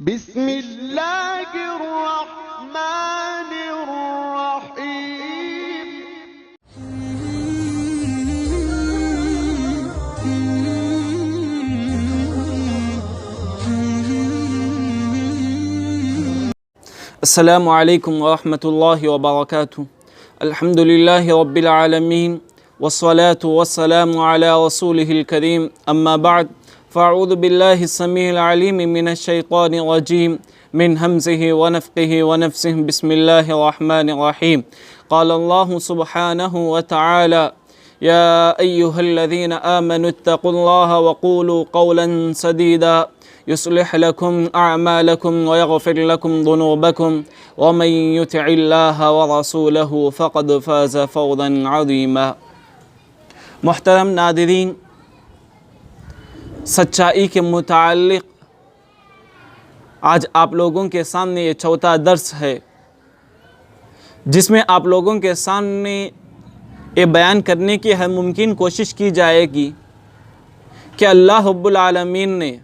بسم اللہ الرحمن الرحیم۔ السلام علیکم ورحمۃ اللہ وبرکاتہ۔ الحمد للہ رب العالمین والصلاة والسلام علی رسولہ الکریم، اما بعد فاعوذ باللہ السمیع العلیم من الشیطان الرجیم من ہمزہ ونفخہ ونفثہ، بسم اللہ الرحمن الرحیم۔ قال اللہ سبحانہ وتعالی یا ایہا الذین آمنوا اتقوا اللہ وقولوا قولا سدیدا يصلح لكم أعمالكم ويغفر لكم ذنوبكم ومن يطع الله ورسوله فقد فاز فوزا عظيما۔ محترم ناظرین، سچائی کے متعلق آج آپ لوگوں کے سامنے یہ چوتھا درس ہے، جس میں آپ لوگوں کے سامنے یہ بیان کرنے کی ہر ممکن کوشش کی جائے گی کہ اللہ رب العالمین نے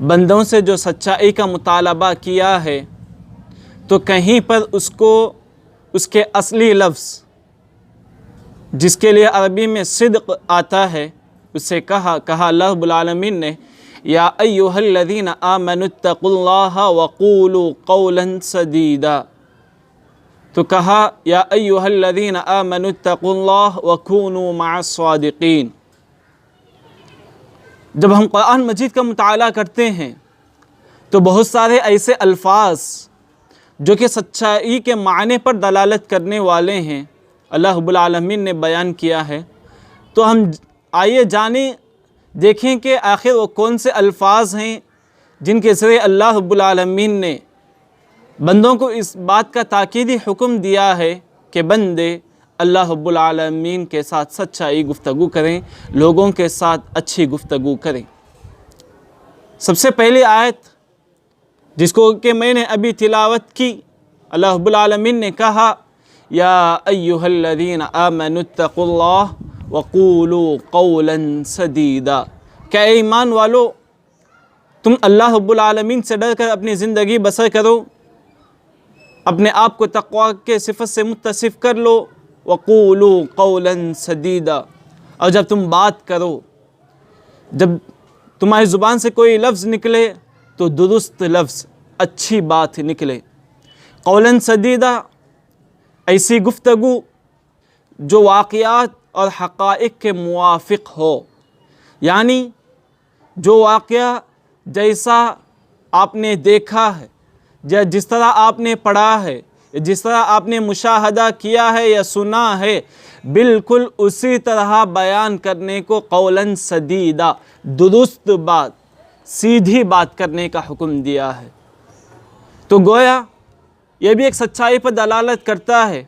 بندوں سے جو سچائی کا مطالبہ کیا ہے تو کہیں پر اس کے اصلی لفظ جس کے لیے عربی میں صدق آتا ہے اسے کہا اللہ رب العالمین نے یا ایہا الذین آمنوا اتقوا اللہ وقولوا قولا سدیدا، تو کہا یا ایہا الذین آمنوا اتقوا اللہ وکونوا مع الصادقین۔ جب ہم قرآن مجید کا مطالعہ کرتے ہیں تو بہت سارے ایسے الفاظ جو کہ سچائی کے معنی پر دلالت کرنے والے ہیں اللہ رب العالمین نے بیان کیا ہے، تو ہم آئیے جانیں دیکھیں کہ آخر وہ کون سے الفاظ ہیں جن کے ذریعے اللہ رب العالمین نے بندوں کو اس بات کا تاکیدی حکم دیا ہے کہ بندے اللہ رب العالمین کے ساتھ سچائی گفتگو کریں، لوگوں کے ساتھ اچھی گفتگو کریں۔ سب سے پہلی آیت جس کو کہ میں نے ابھی تلاوت کی، اللہ رب العالمین نے کہا یا ایہا الذین آمنوا اتقوا اللہ وقولوا قولا سدیدا، کہ اے ایمان والو تم اللہ رب العالمین سے ڈر کر اپنی زندگی بسر کرو، اپنے آپ کو تقوی کے صفت سے متصف کر لو، وقولوا قولا سدیدا، اور جب تم بات کرو، جب تمہاری زبان سے کوئی لفظ نکلے تو درست لفظ، اچھی بات نکلے۔ قولا سدیدا، ایسی گفتگو جو واقعات اور حقائق کے موافق ہو، یعنی جو واقعہ جیسا آپ نے دیکھا ہے یا جس طرح آپ نے پڑھا ہے، جس طرح آپ نے مشاہدہ کیا ہے یا سنا ہے، بالکل اسی طرح بیان کرنے کو قولاً سدیدا، درست بات، سیدھی بات کرنے کا حکم دیا ہے۔ تو گویا یہ بھی ایک سچائی پر دلالت کرتا ہے،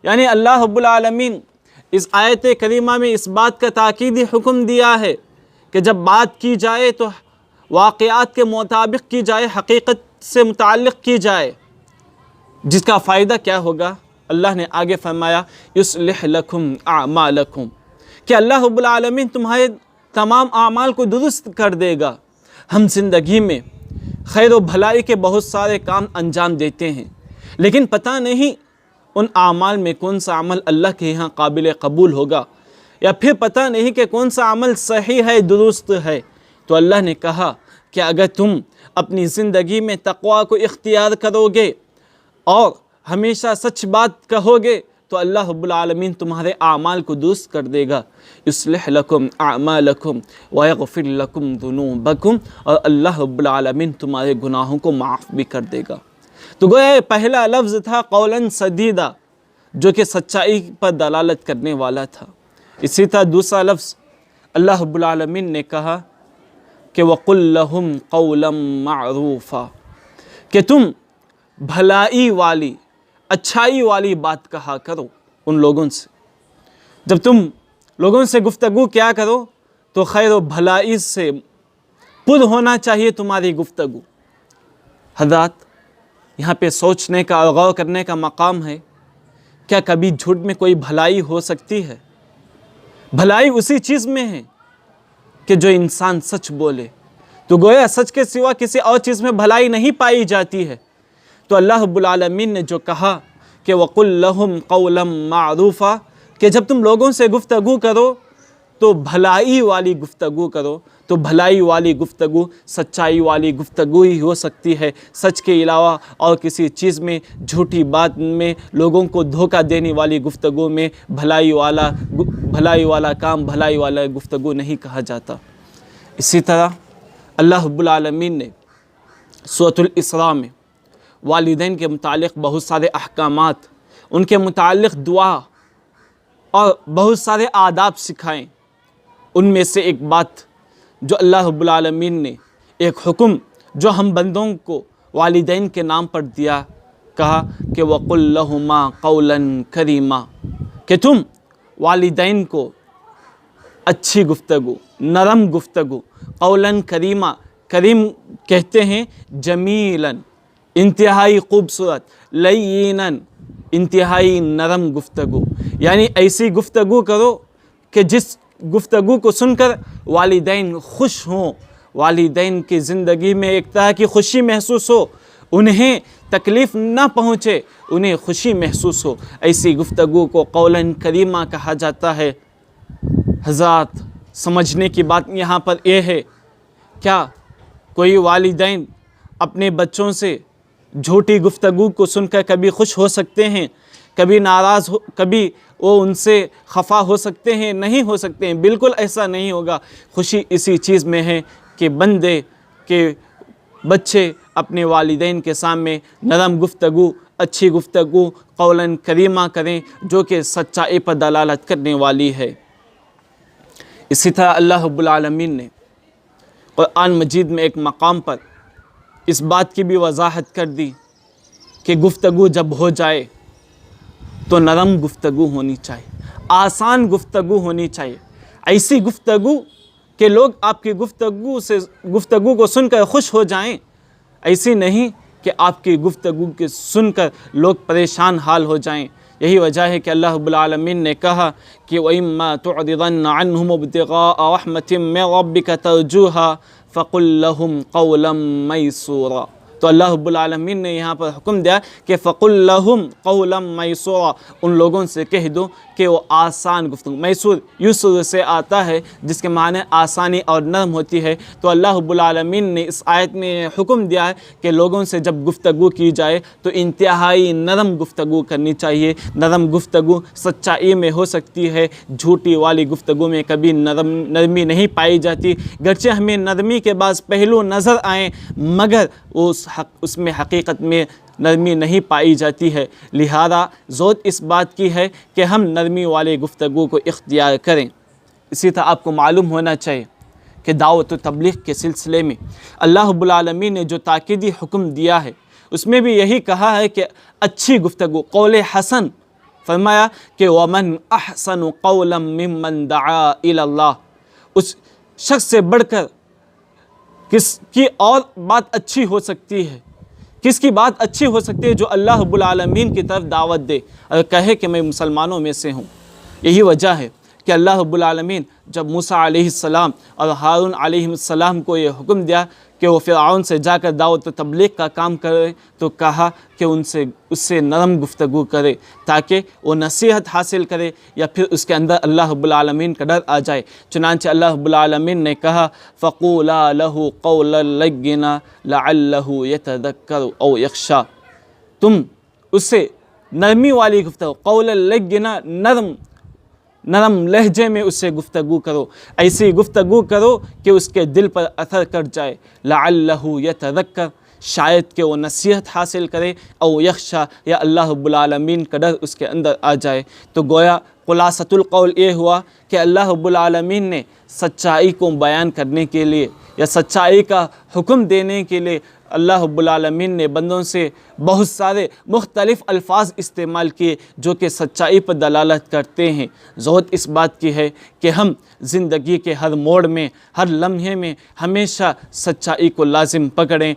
یعنی اللہ رب العالمین اس آیت کریمہ میں اس بات کا تاکیدی حکم دیا ہے کہ جب بات کی جائے تو واقعات کے مطابق کی جائے، حقیقت سے متعلق کی جائے، جس کا فائدہ کیا ہوگا؟ اللہ نے آگے فرمایا یصلح لکم اعمالکم، کہ اللہ رب العالمین تمہارے تمام اعمال کو درست کر دے گا۔ ہم زندگی میں خیر و بھلائی کے بہت سارے کام انجام دیتے ہیں، لیکن پتہ نہیں ان اعمال میں کون سا عمل اللہ کے یہاں قابل قبول ہوگا، یا پھر پتہ نہیں کہ کون سا عمل صحیح ہے، درست ہے۔ تو اللہ نے کہا کہ اگر تم اپنی زندگی میں تقوی کو اختیار کرو گے اور ہمیشہ سچ بات کہو گے تو اللہ رب العالمین تمہارے اعمال کو درست کر دے گا۔ یصلح لکم اعمالکم ویغفر لکم ذنوبکم، اور اللہ رب العالمین تمہارے گناہوں کو معاف بھی کر دے گا۔ تو گویا یہ پہلا لفظ تھا قولاً سدیدا، جو کہ سچائی پر دلالت کرنے والا تھا۔ اسی طرح دوسرا لفظ اللہ رب العالمین نے کہا کہ وَقُلْ لَهُمْ قَوْلًا مَعْرُوفًا، کہ تم بھلائی والی، اچھائی والی بات کہا کرو ان لوگوں سے۔ جب تم لوگوں سے گفتگو کیا کرو تو خیر و بھلائی سے پر ہونا چاہیے تمہاری گفتگو۔ حضرات، یہاں پہ سوچنے کا اور غور کرنے کا مقام ہے، کیا کبھی جھوٹ میں کوئی بھلائی ہو سکتی ہے؟ بھلائی اسی چیز میں ہے کہ جو انسان سچ بولے، تو گویا سچ کے سوا کسی اور چیز میں بھلائی نہیں پائی جاتی ہے۔ تو اللہ رب العالمین نے جو کہا کہ وَقُلْ لَهُمْ قَوْلًا مَعْرُوفًا، کہ جب تم لوگوں سے گفتگو کرو تو بھلائی والی گفتگو کرو، تو بھلائی والی گفتگو سچائی والی گفتگو ہی ہو سکتی ہے۔ سچ کے علاوہ اور کسی چیز میں، جھوٹی بات میں، لوگوں کو دھوکہ دینے والی گفتگو میں بھلائی والا کام، بھلائی والا گفتگو نہیں کہا جاتا۔ اسی طرح اللہ رب العالمین نے سورۃ الاسراء میں والدین کے متعلق بہت سارے احکامات، ان کے متعلق دعا اور بہت سارے آداب سکھائیں۔ ان میں سے ایک بات جو اللہ رب العالمین نے، ایک حکم جو ہم بندوں کو والدین کے نام پر دیا، کہا کہ وَقُلْ لَهُمَا قَوْلًا كَرِيمًا، کہ تم والدین کو اچھی گفتگو، نرم گفتگو، قولاً کریما، کریم کہتے ہیں جمیلاً، انتہائی خوبصورت، لییناً، انتہائی نرم گفتگو، یعنی ایسی گفتگو کرو کہ جس گفتگو کو سن کر والدین خوش ہوں، والدین کی زندگی میں ایک طرح کی خوشی محسوس ہو، انہیں تکلیف نہ پہنچے، انہیں خوشی محسوس ہو، ایسی گفتگو کو قولاً کریمہ کہا جاتا ہے۔ حضرات، سمجھنے کی بات یہاں پر یہ ہے، کیا کوئی والدین اپنے بچوں سے جھوٹی گفتگو کو سن کر کبھی خوش ہو سکتے ہیں؟ کبھی ناراض ہو، کبھی وہ ان سے خفا ہو سکتے ہیں؟ نہیں ہو سکتے ہیں، بالکل ایسا نہیں ہوگا۔ خوشی اسی چیز میں ہے کہ بندے کے بچے اپنے والدین کے سامنے نرم گفتگو، اچھی گفتگو، قولاً کریمہ کریں، جو کہ سچائی پر دلالت کرنے والی ہے۔ اسی طرح اللہ رب العالمین نے قرآن مجید میں ایک مقام پر اس بات کی بھی وضاحت کر دی کہ گفتگو جب ہو جائے تو نرم گفتگو ہونی چاہیے، آسان گفتگو ہونی چاہیے، ایسی گفتگو کہ لوگ آپ کی گفتگو کو سن کر خوش ہو جائیں، ایسی نہیں کہ آپ کی گفتگو کے سن کر لوگ پریشان حال ہو جائیں۔ یہی وجہ ہے کہ اللہ رب العالمین نے کہا کہ وَإِمَّا تُعْرِضَنَّ عَنْهُمُ ابْتِغَاءَ رَحْمَةٍ مِّن رَّبِّكَ تَرْجُوهَا فَقُلْ لَهُمْ قَوْلًا مَيْسُورًا۔ تو اللہ رب العالمین نے یہاں پر حکم دیا کہ فَقُلْ لَهُمْ قَوْلًا مَيْسُورًا، ان لوگوں سے کہہ دو کہ وہ آسان گفتگو، میسور یسر سے آتا ہے جس کے معنی آسانی اور نرم ہوتی ہے۔ تو اللہ رب العالمین نے اس آیت میں حکم دیا ہے کہ لوگوں سے جب گفتگو کی جائے تو انتہائی نرم گفتگو کرنی چاہیے۔ نرم گفتگو سچائی میں ہو سکتی ہے، جھوٹی والی گفتگو میں کبھی نرمی نہیں پائی جاتی، گرچہ ہمیں نرمی کے بعض پہلو نظر آئیں مگر اس میں حقیقت میں نرمی نہیں پائی جاتی ہے۔ لہذا زور اس بات کی ہے کہ ہم نرمی والے گفتگو کو اختیار کریں۔ اسی طرح آپ کو معلوم ہونا چاہیے کہ دعوت و تبلیغ کے سلسلے میں اللہ رب العالمین نے جو تاکیدی حکم دیا ہے اس میں بھی یہی کہا ہے کہ اچھی گفتگو، قول حسن، فرمایا کہ وَمَنْ أَحْسَنُ قَوْلًا مِّمَّنْ دَعَا إِلَى اللَّهِ، اس شخص سے بڑھ کر کس کی اور بات اچھی ہو سکتی ہے، کس کی بات اچھی ہو سکتی ہے جو اللہ رب العالمین کی طرف دعوت دے اور کہے کہ میں مسلمانوں میں سے ہوں۔ یہی وجہ ہے کہ اللہ رب العالمین جب موسیٰ علیہ السلام اور ہارون علیہ السلام کو یہ حکم دیا کہ وہ فرعون سے جا کر دعوت و تبلیغ کا کام کرے تو کہا کہ اس سے نرم گفتگو کرے تاکہ وہ نصیحت حاصل کرے یا پھر اس کے اندر اللہ رب العالمین کا ڈر آ جائے۔ چنانچہ اللہ رب العالمین نے کہا فَقُولَا لَهُ قَوْلًا لَيِّنًا لَعَلَّهُ يَتَذَكَّرُ أَوْ يَخْشَىٰ، تم اس سے نرمی والی گفتگو، قولا لینا، نرم لہجے میں اس سے گفتگو کرو، ایسی گفتگو کرو کہ اس کے دل پر اثر کر جائے، لعلہ یتذکر، شاید کہ وہ نصیحت حاصل کرے، او یخشا، یا اللہ رب العالمین کا ڈر اس کے اندر آ جائے۔ تو گویا خلاصۃ القول یہ ہوا کہ اللہ رب العالمین نے سچائی کو بیان کرنے کے لیے یا سچائی کا حکم دینے کے لیے اللہ رب العالمین نے بندوں سے بہت سارے مختلف الفاظ استعمال کیے جو کہ سچائی پر دلالت کرتے ہیں۔ ضرورت اس بات کی ہے کہ ہم زندگی کے ہر موڑ میں، ہر لمحے میں ہمیشہ سچائی کو لازم پکڑیں،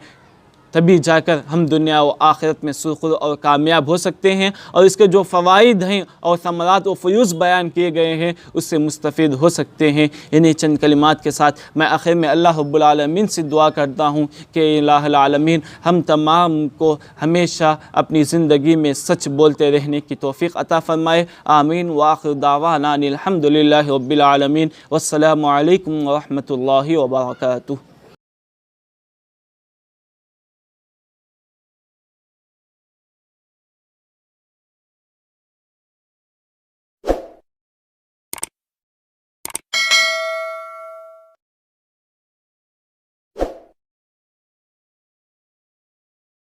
تبھی جا کر ہم دنیا و آخرت میں سرخرو اور کامیاب ہو سکتے ہیں، اور اس کے جو فوائد ہیں اور ثمرات و فیوز بیان کیے گئے ہیں اس سے مستفید ہو سکتے ہیں۔ انہیں چند کلمات کے ساتھ میں آخر میں اللہ رب العالمین سے دعا کرتا ہوں کہ الہ العالمین ہم تمام کو ہمیشہ اپنی زندگی میں سچ بولتے رہنے کی توفیق عطا فرمائے۔ آمین۔ وآخر دعوانا الحمدللہ رب العالمین، والسلام علیکم ورحمۃ اللہ وبرکاتہ۔